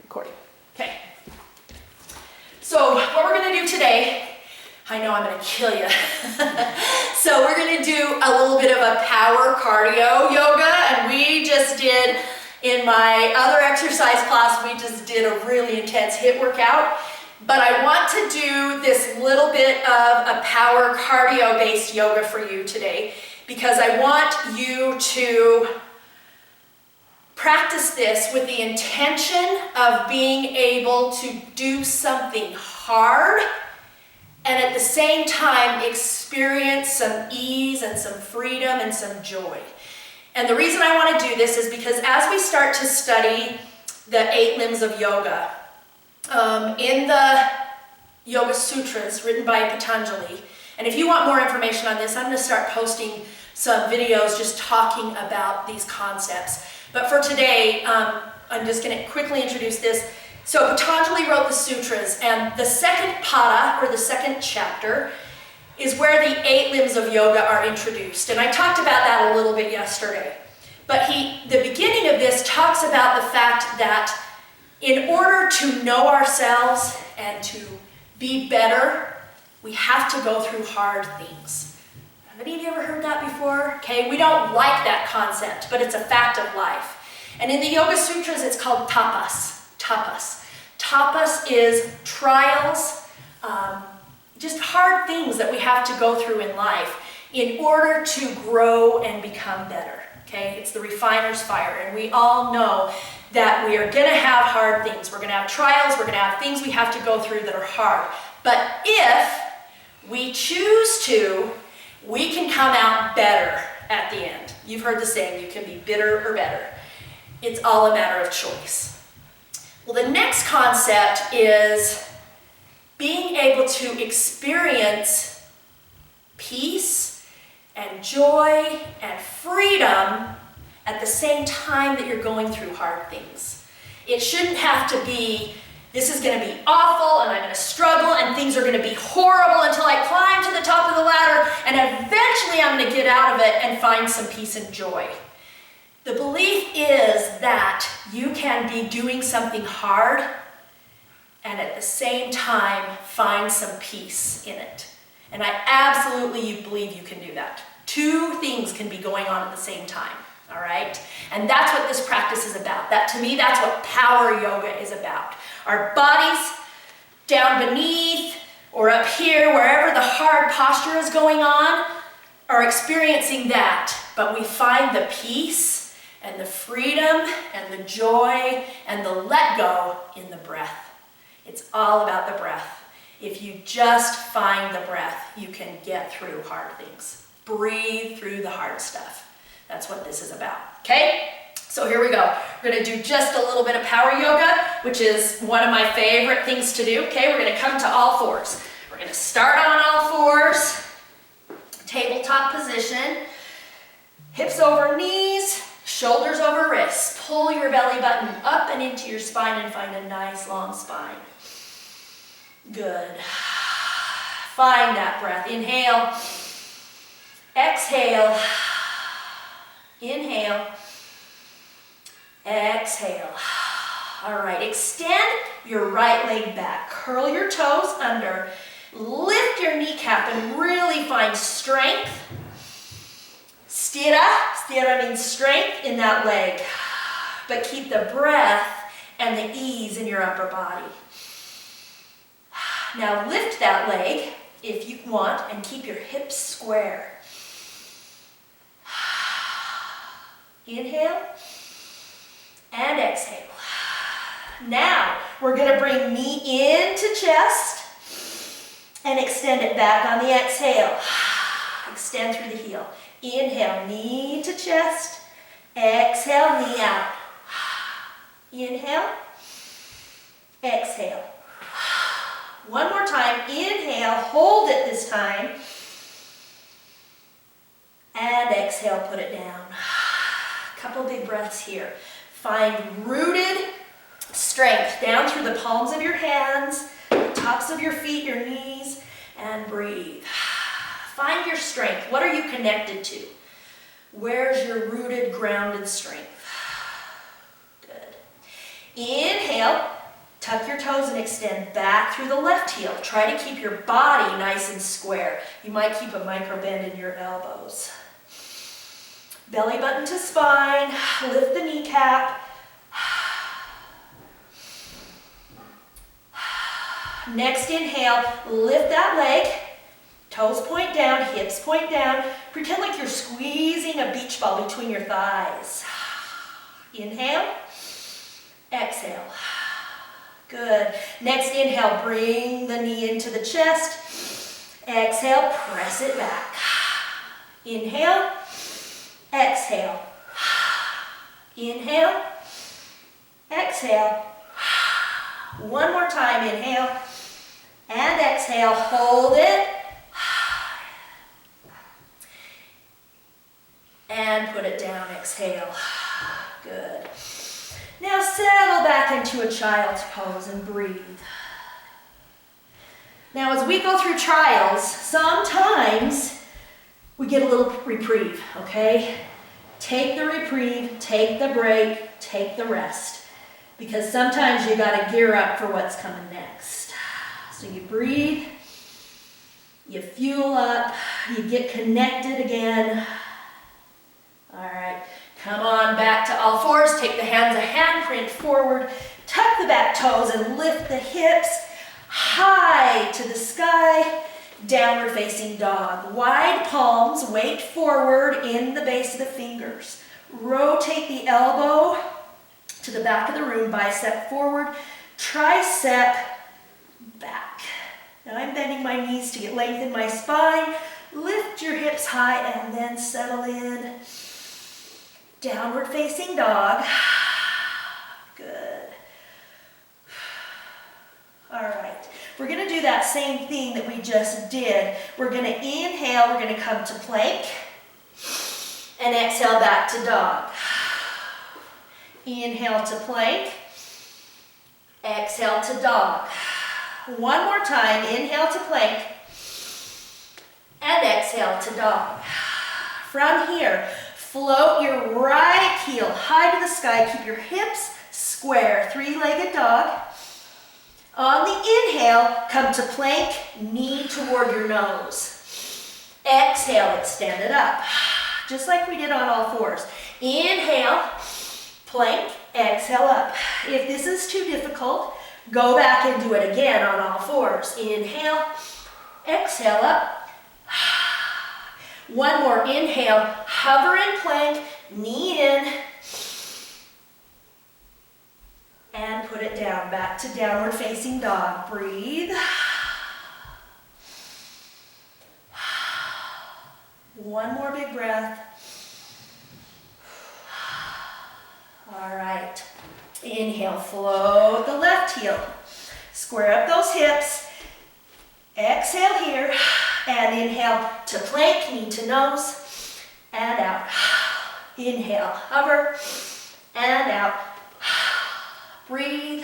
Recording. Okay. So what we're going to do today, I know I'm going to kill you. So we're going to do a little bit of a power cardio yoga, and we just did, in my other exercise class, we just did a really intense HIIT workout. But I want to do this little bit of a power cardio based yoga for you today, because I want you to practice this with the intention of being able to do something hard and at the same time experience some ease and some freedom and some joy. And the reason I want to do this is because as we start to study the 8 limbs of yoga, in the Yoga Sutras written by Patanjali, and if you want more information on this, I'm going to start posting some videos just talking about these concepts. But for today, I'm just going to quickly introduce this. So Patanjali wrote the sutras, and the second pada, or the second chapter, is where the 8 limbs of yoga are introduced. And I talked about that a little bit yesterday. But the beginning of this talks about the fact that in order to know ourselves and to be better, we have to go through hard things. Have any of you ever heard that before? Okay, we don't like that concept, but it's a fact of life. And in the Yoga Sutras, it's called tapas. Tapas. Tapas is trials, just hard things that we have to go through in life in order to grow and become better. Okay, it's the refiner's fire, and we all know that we are going to have hard things. We're going to have trials, we're going to have things we have to go through that are hard. But if we choose to, we can come out better at the end. You've heard the saying, you can be bitter or better. It's all a matter of choice. Well, the next concept is being able to experience peace and joy and freedom at the same time that you're going through hard things. It shouldn't have to be, this is going to be awful and I'm going to struggle and things are going to be horrible until I climb to the top of the ladder and eventually I'm going to get out of it and find some peace and joy. The belief is that you can be doing something hard and at the same time find some peace in it. And I absolutely believe you can do that. 2 things can be going on at the same time. All right? And that's what this practice is about. That, to me, that's what power yoga is about. Our bodies down beneath or up here, wherever the hard posture is going on, are experiencing that. But we find the peace and the freedom and the joy and the let go in the breath. It's all about the breath. If you just find the breath, you can get through hard things. Breathe through the hard stuff. That's what this is about, okay? So here we go. We're going to do just a little bit of power yoga, which is one of my favorite things to do, okay? We're going to come to all fours. We're going to start on all fours, tabletop position, hips over knees, shoulders over wrists. Pull your belly button up and into your spine and find a nice long spine. Good. Find that breath. Inhale, exhale. Inhale, exhale. All right, extend your right leg back. Curl your toes under. Lift your kneecap and really find strength. Stira. Stira means strength in that leg. But keep the breath and the ease in your upper body. Now lift that leg if you want and keep your hips square. Inhale and exhale. Now we're going to bring knee into chest and extend it back on the exhale. Extend through the heel. Inhale, knee to chest. Exhale, knee out. Inhale, exhale. One more time. Inhale, hold it this time. And exhale, put it down. Couple big breaths here. Find rooted strength down through the palms of your hands, the tops of your feet, your knees, and breathe. Find your strength. What are you connected to? Where's your rooted, grounded strength? Good. Inhale, Tuck your toes and extend back through the left heel. Try to keep your body nice and square. You might keep a micro bend in your elbows. Belly button to spine, lift the kneecap. Next inhale, lift that leg. Toes point down, hips point down. Pretend like you're squeezing a beach ball between your thighs. Inhale, exhale. Good. Next inhale, bring the knee into the chest. Exhale, press it back. Inhale, exhale. Inhale, exhale. One more time, inhale and exhale. Hold it. And put it down, exhale. Good. Now settle back into a child's pose and breathe. Now as we go through trials, sometimes we get a little reprieve, okay? Take the reprieve, take the break, take the rest. Because sometimes you gotta gear up for what's coming next. So you breathe, you fuel up, you get connected again. All right, come on back to all fours. Take the hands a handprint forward. Tuck the back toes and lift the hips high to the sky. Downward facing dog. Wide palms, weight forward in the base of the fingers. Rotate the elbow to the back of the room, bicep forward, tricep back. Now I'm bending my knees to get length in my spine. Lift your hips high and then settle in. Downward facing dog. Good. All right. We're going to do that same thing that we just did. We're going to inhale. We're going to come to plank. And exhale back to dog. Inhale to plank. Exhale to dog. One more time. Inhale to plank. And exhale to dog. From here, float your right heel high to the sky. Keep your hips square. Three-legged dog. On the inhale, come to plank, knee toward your nose. Exhale, extend it up. Just like we did on all fours. Inhale, plank, exhale up. If this is too difficult, go back and do it again on all fours. Inhale, exhale up. One more, inhale, hover in plank, knee in, and put it down, back to downward facing dog. Breathe. One more big breath. All right, inhale, float the left heel. Square up those hips. Exhale here. And inhale to plank, knee to nose, and out. Inhale, hover, and out. Breathe,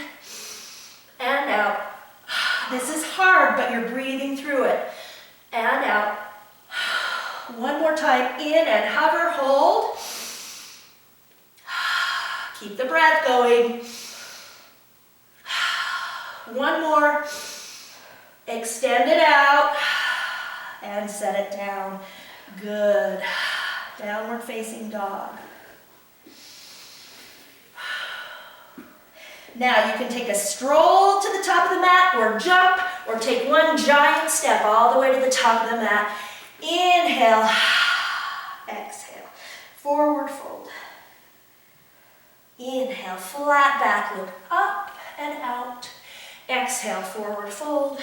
and out. This is hard, but you're breathing through it. And out. One more time, in and hover, hold. Keep the breath going. One more. Extend it out. And set it down. Good. Downward facing dog. Now you can take a stroll to the top of the mat or jump or take one giant step all the way to the top of the mat. Inhale. Exhale. Forward fold. Inhale. Flat back. Look up and out. Exhale. Forward fold.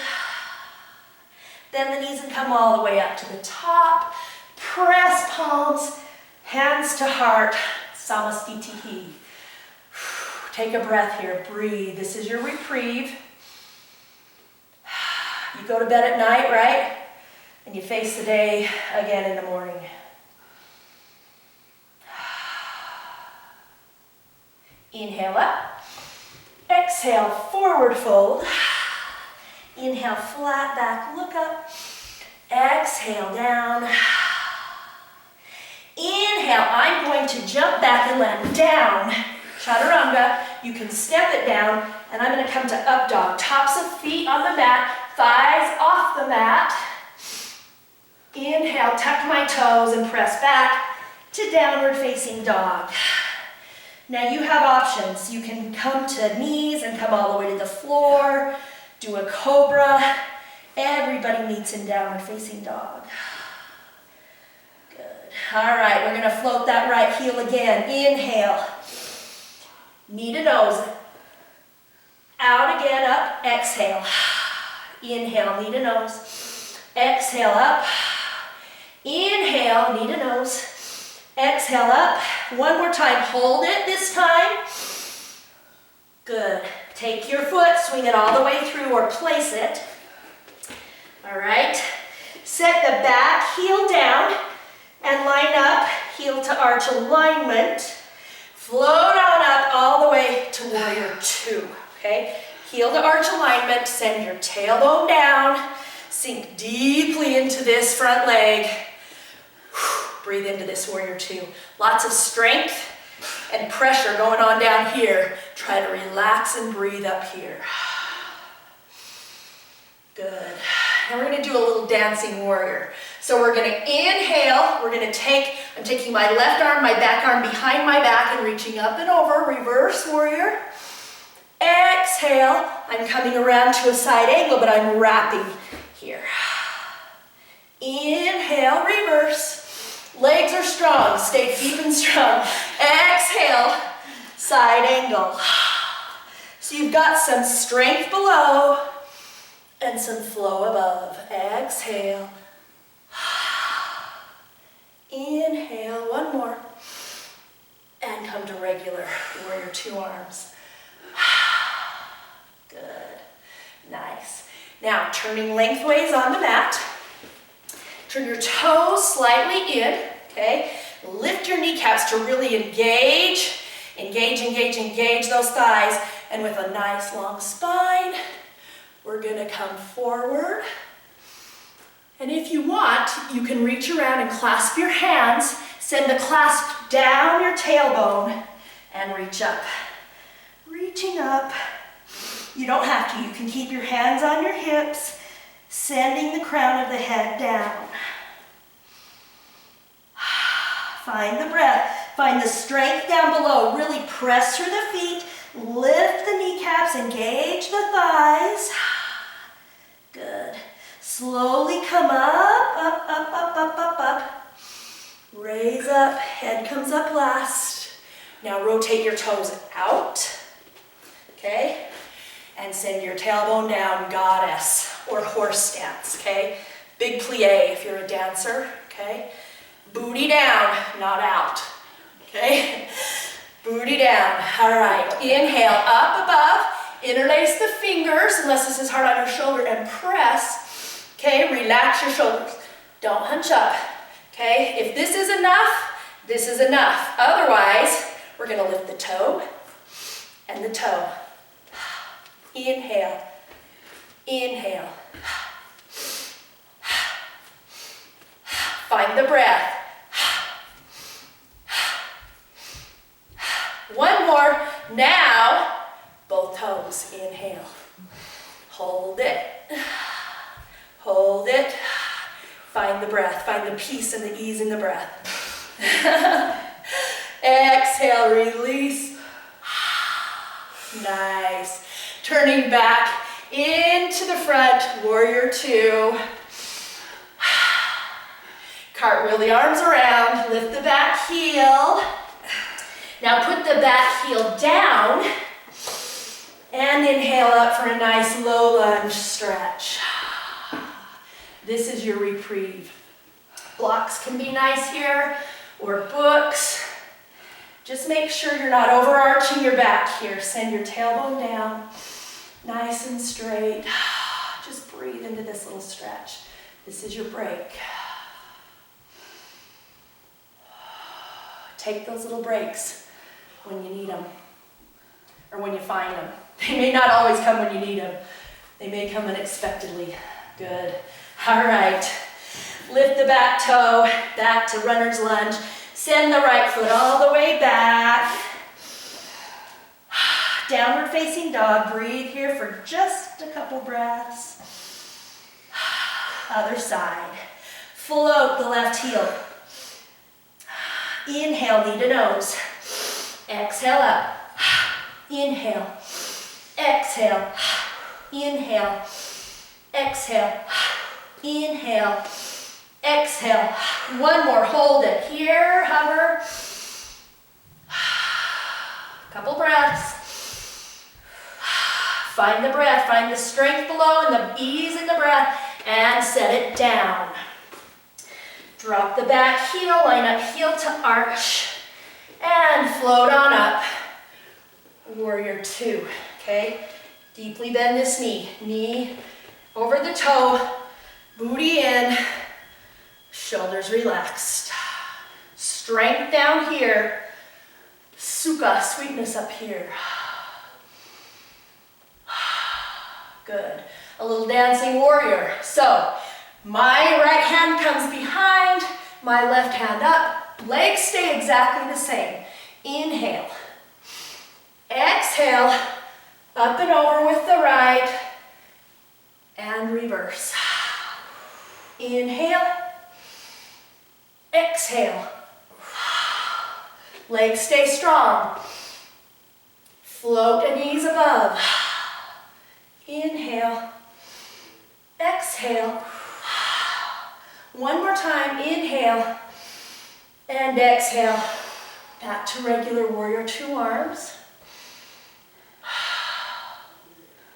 Bend the knees and come all the way up to the top. Press palms, hands to heart. Samastitihi. Take a breath here. Breathe. This is your reprieve. You go to bed at night, right? And you face the day again in the morning. Inhale up. Exhale, forward fold. Inhale, flat back, look up. Exhale, down. Inhale, I'm going to jump back and land down. chaturanga. You can step it down, and I'm going to come to up dog. Tops of feet on the mat, thighs off the mat. Inhale, tuck my toes and press back to downward facing dog. Now you have options. You can come to knees and come all the way to the floor, do a cobra. Everybody meets in downward facing dog. Good. All right, we're gonna float that right heel again. Inhale, knee to nose. Out again, up, exhale. Inhale, knee to nose. Exhale, up. Inhale, knee to nose. Exhale, up. One more time, hold it this time. Good. Take your foot, swing it all the way through or place it. All right. Set the back heel down and line up, heel to arch alignment. Float on up all the way to warrior two, okay? Heel to arch alignment, send your tailbone down, sink deeply into this front leg. Breathe into this warrior two. Lots of strength and pressure going on down here. Try to relax and breathe up here. Good. And we're going to do a little dancing warrior. So we're going to inhale. I'm taking my left arm, my back arm behind my back and reaching up and over. Reverse warrior. Exhale. I'm coming around to a side angle, but I'm wrapping here. Inhale, reverse. Legs are strong, stay deep and strong. Exhale, side angle. So you've got some strength below and some flow above. Exhale. Inhale, one more. And come to regular warrior two arms. Good, nice. Now turning lengthways on the mat. Turn your toes slightly in, okay? Lift your kneecaps to really engage those thighs. And with a nice long spine, we're gonna come forward. And if you want, you can reach around and clasp your hands. Send the clasp down your tailbone and reach up. Reaching up. You don't have to, you can keep your hands on your hips, sending the crown of the head down. Find the breath. Find the strength down below. Really press through the feet. Lift the kneecaps. Engage the thighs. Good. Slowly come up. Raise up. Head comes up last. Now rotate your toes out. Okay? And send your tailbone down, goddess, or horse stance, okay? Big plie if you're a dancer, okay? Booty down, not out, okay? Booty down, all right. Inhale, up above, interlace the fingers, unless this is hard on your shoulder, and press, okay? Relax your shoulders. Don't hunch up, okay? If this is enough. Otherwise, we're gonna lift the toe and the toe. Inhale, inhale. Find the breath. One more. Now, both toes. Inhale. Hold it. Hold it. Find the breath. Find the peace and the ease in the breath. Exhale, release. Nice. Turning back into the front, warrior two. Cartwheel the arms around, lift the back heel. Now put the back heel down and inhale up for a nice low lunge stretch. This is your reprieve. Blocks can be nice here, or books. Just make sure you're not overarching your back here. Send your tailbone down, nice and straight. Just breathe into this little stretch. This is your break. Take those little breaks when you need them, or when you find them. They may not always come when you need them. They may come unexpectedly. Good. All right. Lift the back toe, back to runner's lunge. Send the right foot all the way back. Downward facing dog. Breathe here for just a couple breaths. Other side. Float the left heel. Inhale, knee to nose. Exhale up. Inhale. Exhale. Inhale. Exhale. Inhale. Exhale. One more. Hold it. Here, hover. Couple breaths. Find the breath. Find the strength below and the ease in the breath. And set it down. Drop the back heel. Line up heel to arch. And float on up. Warrior two. Okay? Deeply bend this knee. Knee over the toe. Booty in. Shoulders relaxed. Strength down here. Sukha, sweetness up here. Good. A little dancing warrior. So, my right hand comes behind, my left hand up. Legs stay exactly the same. Inhale. Exhale. Up and over with the right. And reverse. Inhale. Exhale. Legs stay strong. Float and ease above. Inhale. Exhale. One more time. Inhale. And exhale. Back to regular warrior two arms.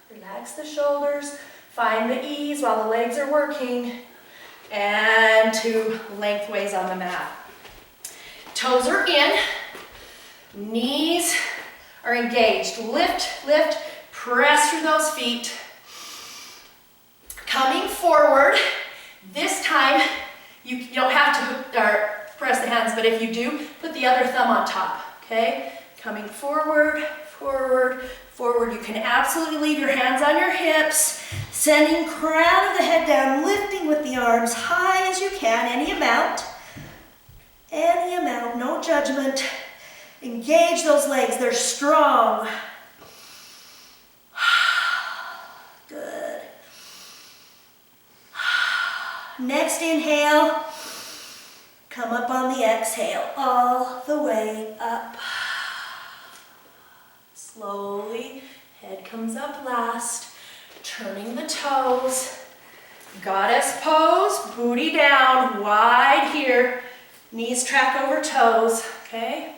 Relax the shoulders. Find the ease while the legs are working. And two lengthways on the mat. Toes are in. Knees are engaged. Lift, lift, press through those feet. Coming forward. This time, you don't have to press the hands, but if you do, put the other thumb on top, okay? Coming forward, forward, forward. You can absolutely leave your hands on your hips, sending crown of the head down, lifting with the arms high as you can, any amount, no judgment. Engage those legs, they're strong. Good. Next inhale, come up on the exhale, all the way up. Slowly, head comes up last, turning the toes. Goddess pose, booty down, wide here, knees track over toes, okay?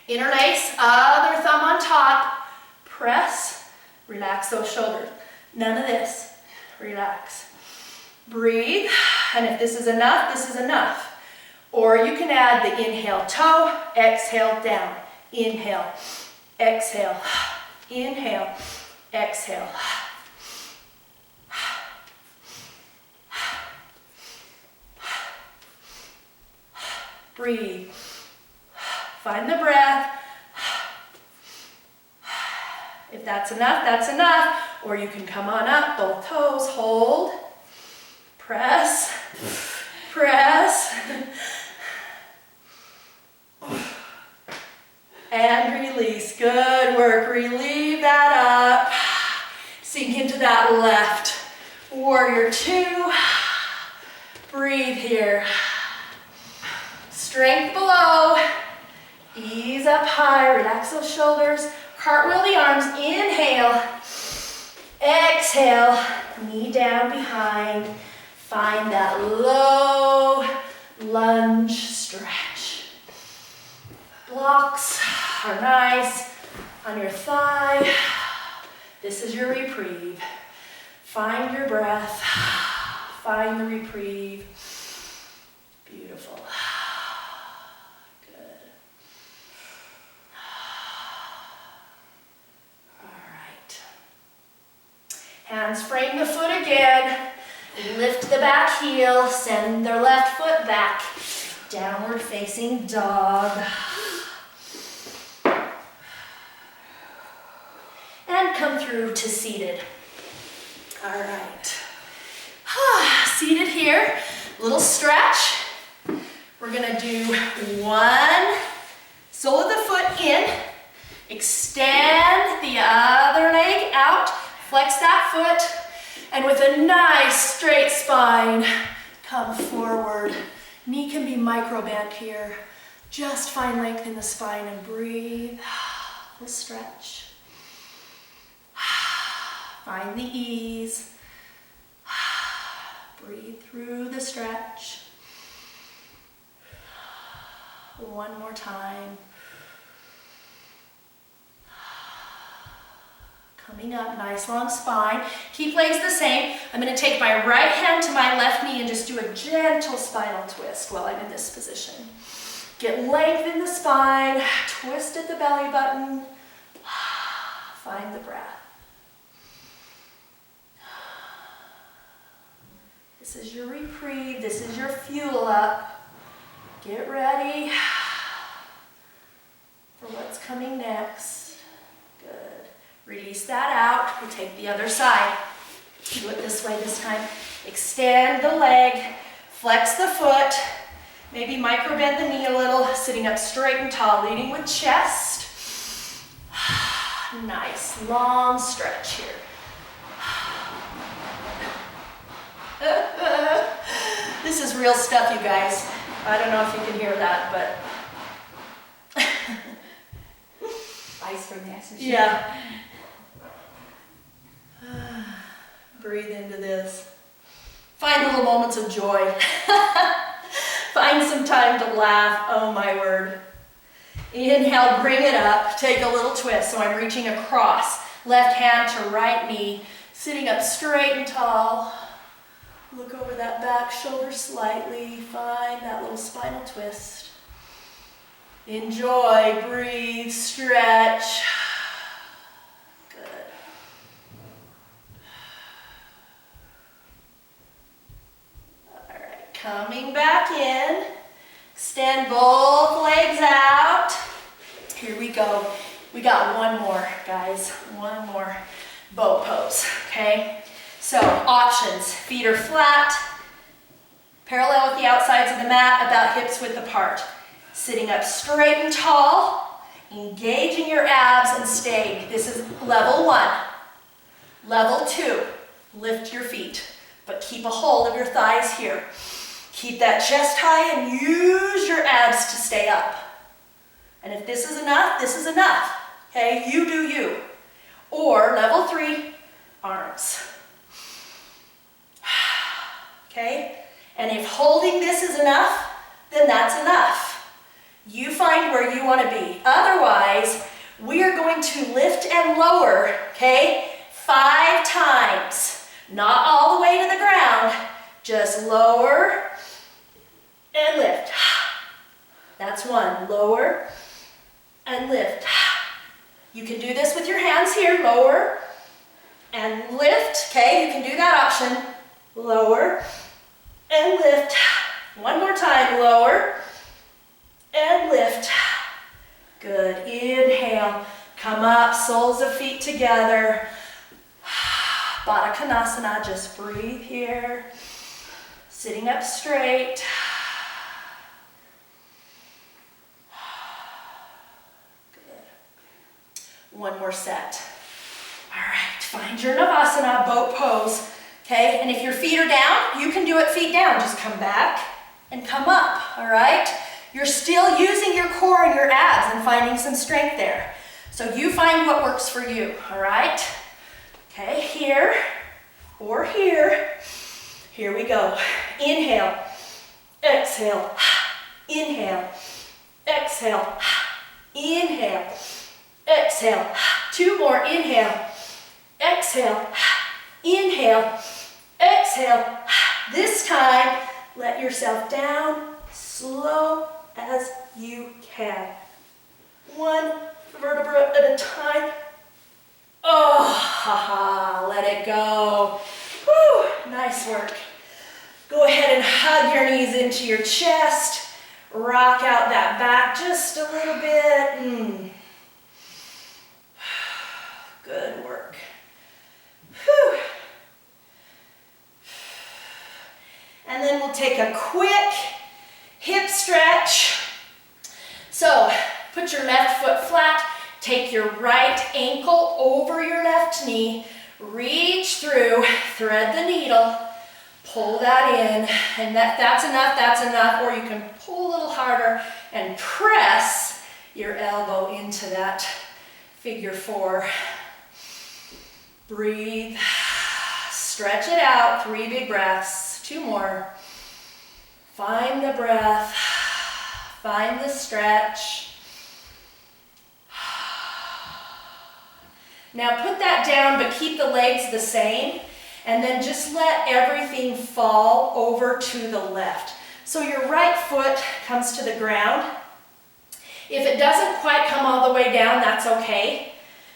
Interlace, other thumb on top, press, relax those shoulders. None of this, relax. Breathe, and if this is enough, this is enough. Or you can add the inhale toe, exhale down. Inhale, exhale, inhale, exhale. Breathe. Find the breath. If that's enough, that's enough. Or you can come on up, both toes, hold. Press, press, and release. Good work. Relieve that up. Sink into that left. Warrior two. Breathe here. Strength below. Ease up high. Relax those shoulders. Cartwheel the arms. Inhale. Exhale. Knee down behind. Find that low lunge stretch. Blocks are nice on your thigh. This is your reprieve. Find your breath. Find the reprieve. Beautiful. Good. All right. Hands frame the foot again. Lift the back heel, send their left foot back. Downward facing dog. And come through to seated. All right. Seated here, little stretch. We're gonna do one sole of the foot in, Extend the other leg out, flex that foot, and with a nice straight spine, come forward. Knee can be micro bent here. Just find length in the spine and breathe. Little stretch. Find the ease. Breathe through the stretch. One more time. Coming up, nice long spine. Keep legs the same. I'm going to take my right hand to my left knee and just do a gentle spinal twist while I'm in this position. Get length in the spine, twist at the belly button. Find the breath. This is your reprieve. This is your fuel up. Get ready for what's coming next. Good. Release that out. We'll take the other side. Do it this way this time. Extend the leg. Flex the foot. Maybe micro bend the knee a little. Sitting up straight and tall. Leading with chest. Nice. Long stretch here. This is real stuff, you guys. I don't know if you can hear that, but... Ice from the exercise. Yeah. Breathe into this. Find little moments of joy. Find some time to laugh. Oh my word. Inhale, bring it up. Take a little twist. So I'm reaching across. Left hand to right knee. Sitting up straight and tall. Look over that back shoulder slightly. Find that little spinal twist. Enjoy, breathe, stretch. Good. All right, coming back in. Extend both legs out. Here we go. We got one more, guys. One more boat pose, okay? So, options. Feet are flat, parallel with the outsides of the mat, about hips width apart. Sitting up straight and tall, engaging your abs and staying. This is level 1. Level 2, lift your feet, but keep a hold of your thighs here. Keep that chest high and use your abs to stay up. And if this is enough, this is enough. Okay, you do you. Or level 3, arms. Okay? And if holding this is enough, then that's enough. You find where you want to be. Otherwise, we are going to lift and lower, okay? 5 times. Not all the way to the ground. Just lower and lift. That's 1. Lower and lift. You can do this with your hands here. Lower and lift. Okay, you can do that option. Lower and lift. One more time. Lower and lift. Good. Inhale. Come up. Soles of feet together. Baddha Konasana. Just breathe here. Sitting up straight. Good. One more set. All right. Find your Navasana, boat pose. Okay, and if your feet are down, you can do it feet down. Just come back and come up, all right? You're still using your core and your abs and finding some strength there. So you find what works for you, all right? Okay, here or here. Here we go. Inhale, exhale, inhale, exhale, inhale, exhale. 2 more, inhale, exhale, inhale, exhale. This time, let yourself down, slow as you can. 1 vertebra at a time. Oh, haha, let it go. Whew, nice work. Go ahead and hug your knees into your chest. Rock out that back just a little bit. Good work. Whew. And then we'll take a quick hip stretch. So put your left foot flat, take take your right ankle over your left knee, reach through, thread the needle, pull that in, and that's enough, or you can pull a little harder and press your elbow into that figure 4. Breathe, stretch it out, 3 big breaths, 2 more. Find the breath, find the stretch. Now put that down, but keep the legs the same, and then just let everything fall over to the left. So your right foot comes to the ground. If it doesn't quite come all the way down, that's okay.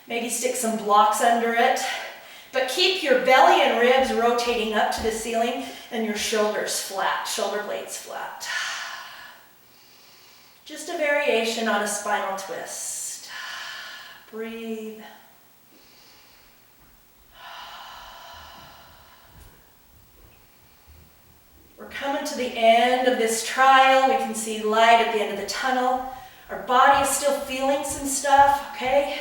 Maybe stick some blocks under it, but keep your belly and ribs rotating up to the ceiling and your shoulders flat, shoulder blades flat. Just a variation on a spinal twist. Breathe. We're coming to the end of this trial. We can see light at the end of the tunnel. Our body is still feeling some stuff, okay?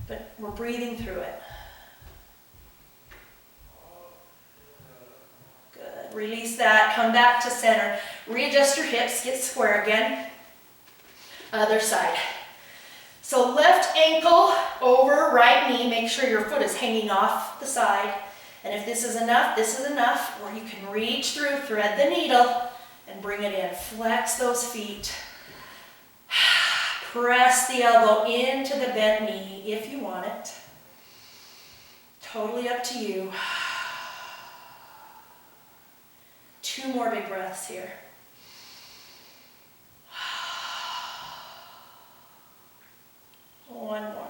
But we're breathing through it. Good. Release that. Come back to center. Readjust your hips. Get square again. Other side. So left ankle over right knee. Make sure your foot is hanging off the side. And if this is enough, or you can reach through, thread the needle, and bring it in. Flex those feet. Press the elbow into the bent knee if you want it. Totally up to you. 2 more big breaths here. One more.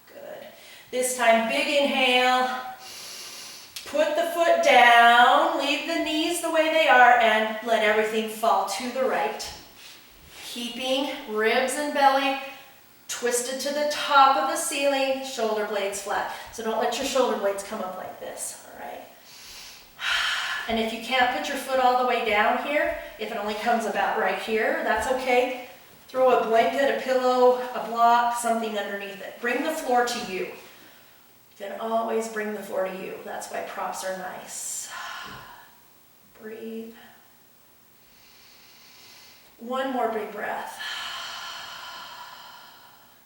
Good. This time, big inhale. Put the foot down, leave the knees the way they are, and let everything fall to the right. Keeping ribs and belly twisted to the top of the ceiling, shoulder blades flat. So don't let your shoulder blades come up like this, all right? And if you can't put your foot all the way down here, if it only comes about right here, that's okay. Throw a blanket, a pillow, a block, something underneath it. Bring the floor to you. You can always bring the floor to you. That's why props are nice. Breathe. 1 more big breath.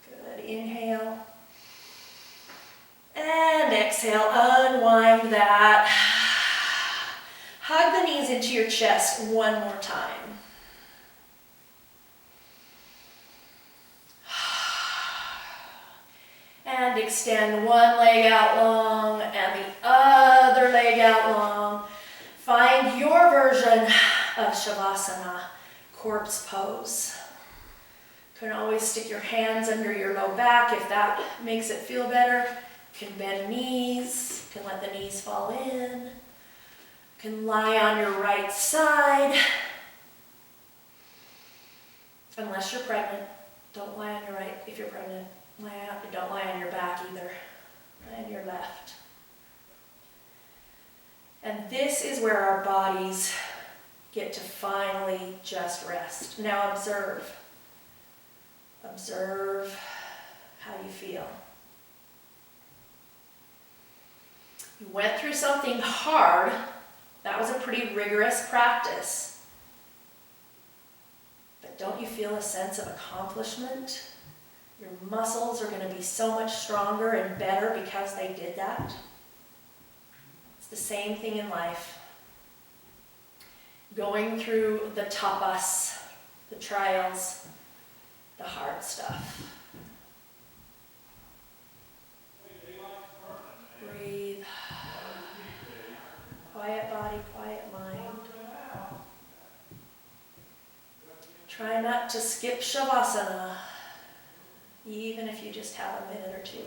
Good. Inhale. And exhale. Unwind that. Hug the knees into your chest 1 more time. And extend 1 leg out long and the other leg out long. Find your version of Shavasana, corpse pose. You can always stick your hands under your low back if that makes it feel better. You can bend knees, you can let the knees fall in. You can lie on your right side. Unless you're pregnant, don't lie on your right if you're pregnant. Don't lie on your back either, lie on your left. And this is where our bodies get to finally just rest. Now observe. Observe how you feel. You went through something hard. That was a pretty rigorous practice. But don't you feel a sense of accomplishment? Your muscles are going to be so much stronger and better because they did that. It's the same thing in life. Going through the tapas, the trials, the hard stuff. Breathe. Quiet body, quiet mind. Try not to skip Shavasana, even if you just have a minute or 2.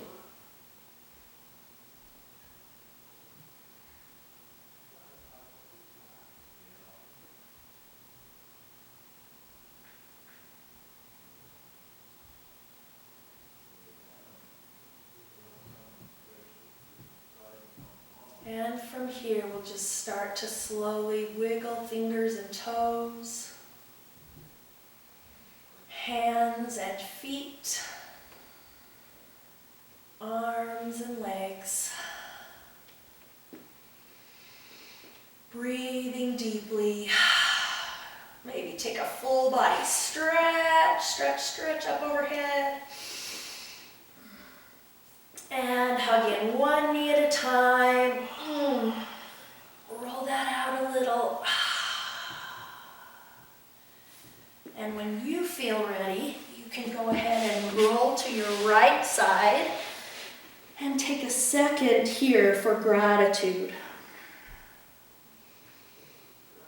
And from here, we'll just start to slowly wiggle fingers and toes. hands and feet, arms and legs. Breathing deeply. Maybe take a full body stretch, stretch, stretch up overhead. And hug in one knee at a time. Roll that out a little. And when you feel ready, you can go ahead and roll to your right side and take a second here for gratitude.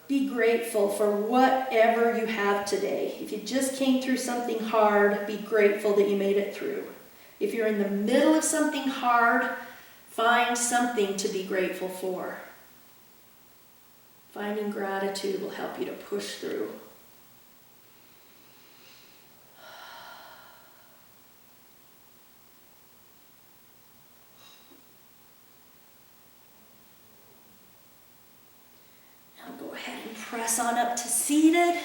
Be grateful for whatever you have today. If you just came through something hard, be grateful that you made it through. If you're in the middle of something hard, find something to be grateful for. Finding gratitude will help you to push through. Now go ahead and press on up to seated,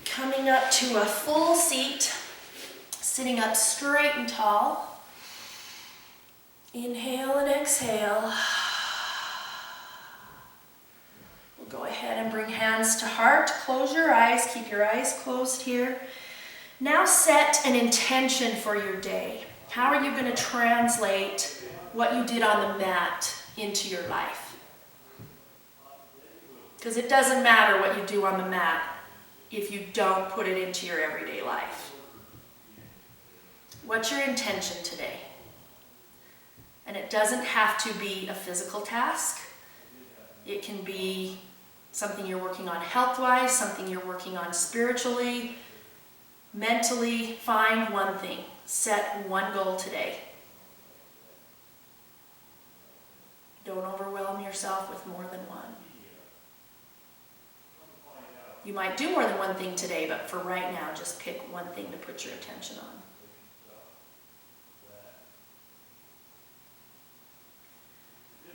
coming up to a full seat. Sitting up straight and tall. Inhale and exhale. We'll go ahead and bring hands to heart. Close your eyes. Keep your eyes closed here. Now set an intention for your day. How are you going to translate what you did on the mat into your life? Because it doesn't matter what you do on the mat if you don't put it into your everyday life. What's your intention today? And it doesn't have to be a physical task. It can be something you're working on health-wise, something you're working on spiritually, mentally. Find one thing. Set one goal today. Don't overwhelm yourself with more than one. You might do more than one thing today, but for right now, just pick one thing to put your attention on.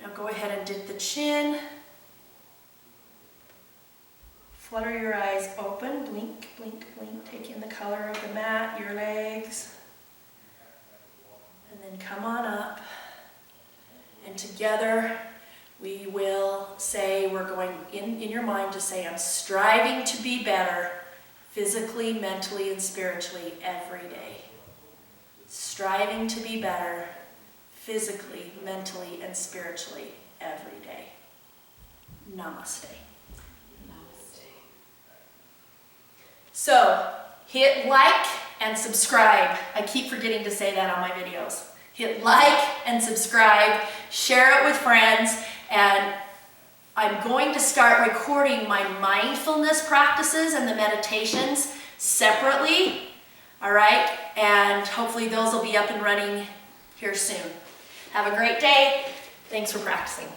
Now go ahead and dip the chin. Flutter your eyes open. Blink, blink, blink. Take in the color of the mat, your legs. And then come on up. And together we will say, we're going in your mind to say, I'm striving to be better physically, mentally, and spiritually every day. Striving to be better physically, mentally, and spiritually every day. Namaste. Namaste. So, hit like and subscribe. I keep forgetting to say that on my videos. Hit like and subscribe, share it with friends, and I'm going to start recording my mindfulness practices and the meditations separately, all right? And hopefully those will be up and running here soon. Have a great day. Thanks for practicing.